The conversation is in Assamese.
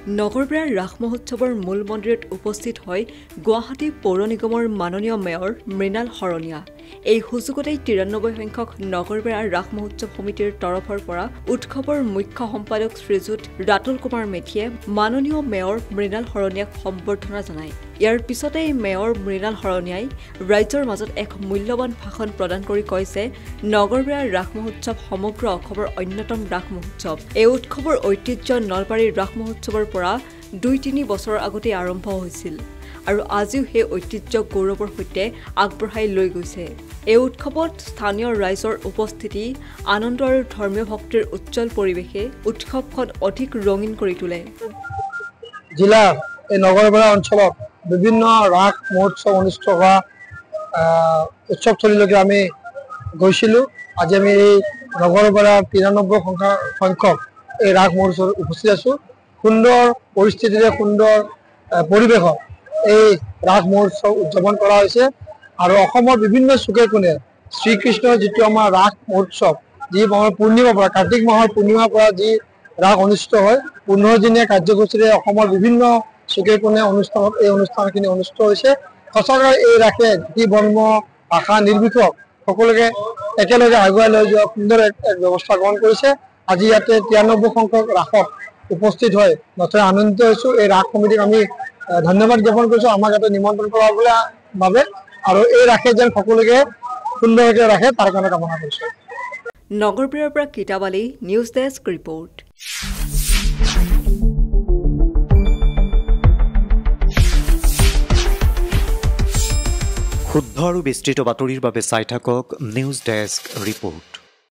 নগৰবেৰাৰ ৰাস মহোৎসৱৰ মূল মন্দিৰত উপস্থিত হয় গুৱাহাটী পৌৰ নিগমৰ মাননীয় মেয়ৰ মৃণাল শৰণীয়া। এই সুযোগতেই ৯৩ সংখ্যক নগৰবেৰাৰ ৰাস মহোৎসৱ সমিতিৰ তৰফৰ পৰা উৎসৱৰ মুখ্য সম্পাদক শ্ৰীযুত ৰাতুল কুমাৰ মেধিয়ে মাননীয় মেয়ৰ মৃণাল শৰণীয়াক সম্বৰ্ধনা জনায়। ইয়াৰ পিছতেই মেয়ৰ মৃণাল শৰণীয়াই ৰাইজৰ মাজত এক মূল্যৱান ভাষণ প্ৰদান কৰি কয় যে নগৰবেৰাৰ ৰাস মহোৎসৱ সমগ্ৰ অসমৰ অন্যতম ৰাস মহোৎসৱ। এই উৎসৱৰ ঐতিহ্য নলবাৰীৰ ৰাস মহোৎসৱৰ পৰা ২-৩ বছৰ আগতেই আৰম্ভ হৈছিল আৰু আজিও সেই ঐতিহ্য গৌৰৱৰ সৈতে আগবঢ়াই লৈ গৈছে। এই উৎসৱত স্থানীয় ৰাইজৰ উপস্থিতি, আনন্দ আৰু ধৰ্মীয় ভক্তিৰ উজ্জ্বল পৰিৱেশে উৎসৱখন অধিক ৰঙীন কৰি তোলে। জিলাৰ এই নগৰবেৰা অঞ্চলত বিভিন্ন ৰাস মহোৎসৱ অনুষ্ঠিত হোৱা উৎসৱস্থলীলৈকে আমি গৈছিলোঁ। আজি আমি এই নগৰবেৰা ৯৩ সংখ্যক এই ৰাস মহোৎসৱত উপস্থিত আছোঁ। সুন্দৰ পৰিস্থিতিৰে সুন্দৰ পৰিৱেশত এই ৰাস মহোৎসৱ উদযাপন কৰা হৈছে আৰু অসমৰ বিভিন্ন চুকে কোণে শ্ৰীকৃষ্ণৰ যিটো আমাৰ ৰাস মহোৎসৱ, যি আমাৰ পূৰ্ণিমাৰ পৰা কাৰ্তিক মাহৰ পূৰ্ণিমাৰ পৰা যি ৰাস অনুষ্ঠিত হয়, ১৫ দিনীয়া কাৰ্যসূচীৰে অসমৰ বিভিন্ন চুকে কোণে এই অনুষ্ঠানখিনি অনুষ্ঠিত হৈছে। সঁচাকৈ এই ৰাসে জাতি বৰ্ণ ভাষা নিৰ্বিশেষে সকলোকে একেলগে আগুৱাই লৈ যোৱা সুন্দৰ এক ব্যৱস্থা গ্ৰহণ কৰিছে। আজি ইয়াতে ৯৩ সংখ্যক ৰাসত উপস্থিত হৈ নথৈ আনন্দিত হৈছোঁ। এই ৰাস সমিতিক আমি ধন্যবাদ জ্ঞাপন কৰিছোঁ আমাক ইয়াতে নিমন্ত্ৰণ কৰাৰ বাবে, আৰু এই ৰাসে যেন সকলোকে সুন্দৰকৈ ৰাখে তাৰ কাৰণে কামনা কৰিছোঁ। নগৰবেৰাৰ পৰা কিতাপ আলী, নিউজ ডেস্ক ৰিপৰ্ট। শুদ্ধ আৰু বিস্তৃত বাতৰিৰ বাবে চাই থাকক নিউজ ডেস্ক ৰিপৰ্ট।